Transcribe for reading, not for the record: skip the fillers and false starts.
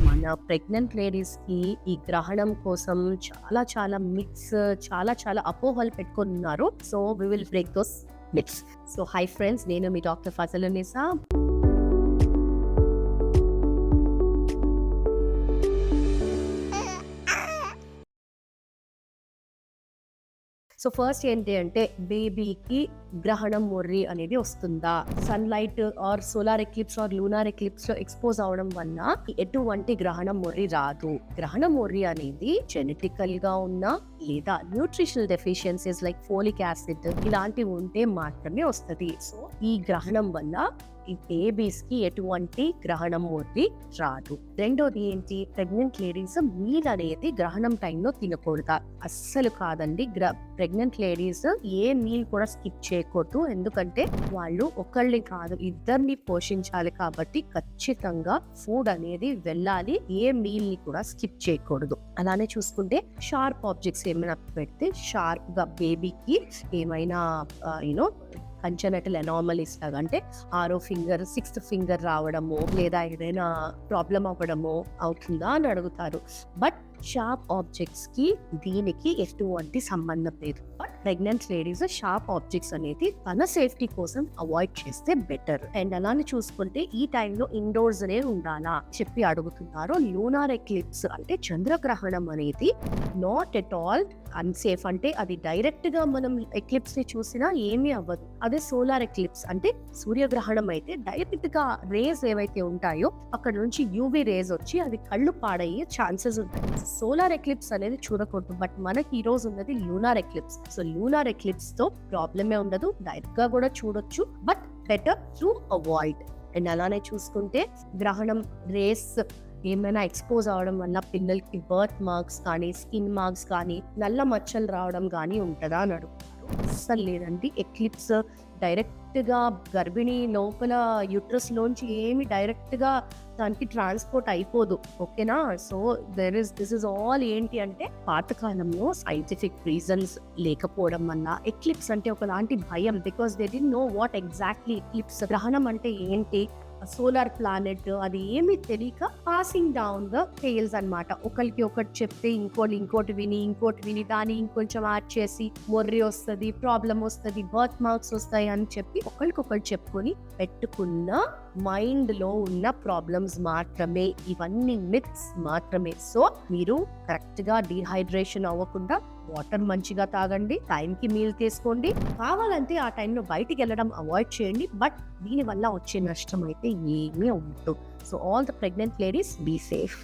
మన ప్రెగ్నెంట్ లేడీస్‌కి ఈ గ్రహణం కోసం చాలా చాలా మిత్స్, చాలా చాలా అపోహలు పెట్టుకొనున్నారు. So, we will break those myths. So, hi friends, నేను మీ డాక్టర్ ఫజలున్నీసా. సో, ఫస్ట్ ఏంటి అంటే బేబీకి గ్రహణం మొర్రి అనేది వస్తుందా? Sunlight or solar eclipse or lunar ఎక్లిప్స్‌లో ఎక్స్‌పోజ్ అవ్వడం వల్ల ఎటువంటి గ్రహణం మొర్రి రాదు. గ్రహణం మొర్రి అనేది జెనెటికల్‌గా ఉన్న లేదా nutritional deficiencies like folic acid ఇలాంటివి ఉంటే మాత్రమే వస్తది. సో, ఈ గ్రహణం వల్ల ఈ బేబీస్‌కి ఎటువంటి గ్రహణం మొర్రి రాదు. రెండోది ఏంటి, ప్రెగ్నెంట్ లేడీస్ మీల్ అనేది గ్రహణం టైంలో తినకూడదా? అస్సలు కాదండి. ప్రెగ్నెంట్ లేడీస్ ఏ మీల్ కూడా స్కిప్ చేయకూడదు. ఎందుకంటే వాళ్ళు ఒకళ్ళని కాదు ఇద్దరిని పోషించాలి కాబట్టి ఖచ్చితంగా ఫుడ్ అనేది వెళ్ళాలి. ఏ మీల్ ని కూడా స్కిప్ చేయకూడదు. అలానే చూసుకుంటే షార్ప్ ఆబ్జెక్ట్స్ ఏమైనా పెడితే షార్ప్ గా బేబీకి ఏమైనా కంజనటల్ అనామలీస్ లాగా, అంటే 6వ ఫింగర్ 6th ఫింగర్ రావడము లేదా ఏదైనా ప్రాబ్లం అవ్వడము అవుతుందా అని అడుగుతారు. బట్ షార్ప్ ఆబ్జెక్ట్స్ కి దీనికి ఎటువంటి సంబంధం లేదు. But pregnant ladies sharp objects అనేది తన సేఫ్టీ కోసం అవాయిడ్ చేస్తే బెటర్. అండ్ అలానే చూసుకుంటే ఈ టైంలో ఇండోర్స్ అనే ఉండాలా చెప్పి అడుగుతున్నారు. లూనార్ ఎక్లిప్స్ అంటే చంద్రగ్రహణం అనేది నాట్ ఎట్ ఆల్ అన్సేఫ్. అంటే అది డైరెక్ట్ గా మనం ఎక్లిప్స్ ని చూసినా ఏమీ అవ్వదు. అదే సోలార్ ఎక్లిప్స్ అంటే సూర్యగ్రహణం అయితే డైరెక్ట్ గా రేస్ ఏవైతే ఉంటాయో అక్కడ నుంచి యూవీ రేస్ వచ్చి అది కళ్ళు పాడయ్యే ఛాన్సెస్ ఉంటాయి. సోలార్ ఎక్లిప్స్ అనేది చూడకూడదు. బట్ మనకి ఈ రోజు ఉన్నది lunar eclipse. So lunar eclipse తో ప్రాబ్లమే ఉండదు, డైరెక్ట్ గా కూడా చూడొచ్చు. But better to avoid. And అలానే చూసుకుంటే గ్రహణం రేస్ ఏమైనా ఎక్స్పోజ్ అవడం వల్ల పిల్లలకి బర్త్ మార్క్స్ కానీ స్కిన్ మార్క్స్ కానీ నల్ల మచ్చలు రావడం కానీ ఉంటుందా అని అడుగుతారు. అస్సలు లేదండి. ఎక్లిప్స్ డైరెక్ట్ గా గర్భిణి లోపల యూట్రస్ లోంచి ఏమి డైరెక్ట్ గా దానికి ట్రాన్స్పోర్ట్ అయిపోదు. ఓకేనా? సో దిస్ ఇస్ ఆల్ ఏంటి అంటే పాతకాలంలో సైంటిఫిక్ రీజన్స్ లేకపోవడం వల్ల ఎక్లిప్స్ అంటే ఒకలాంటి భయం. Because they didn't know what exactly eclipse, గ్రహణం అంటే ఏంటి, సోలార్ ప్లానెట్ అది ఏమి తెలియక పాసింగ్ డౌన్ గా టేల్స్ అన్నమాట. ఒకరికి ఒకటి చెప్తే ఇంకోటి విని దాన్ని ఇంకొంచెం యాడ్ చేసి మొర్రి వస్తుంది, ప్రాబ్లం వస్తుంది, బర్త్ మార్క్స్ వస్తాయి అని చెప్పి ఒకరికొకరు చెప్పుకొని పెట్టుకున్న మైండ్ లో ఉన్న ప్రాబ్లమ్స్ మాత్రమే. ఇవన్నీ మిత్స్ మాత్రమే. సో మీరు కరెక్ట్ గా డీహైడ్రేషన్ అవ్వకుండా వాటర్ మంచిగా తాగండి, టైంకి మీల్ తీసుకోండి. కావాలంటే ఆ టైంలో బయటికి వెళ్ళడం అవాయిడ్ చేయండి. బట్ దీని వల్ల వచ్చే నష్టం అయితే ఏమీ ఉండదు. So all the pregnant ladies be safe.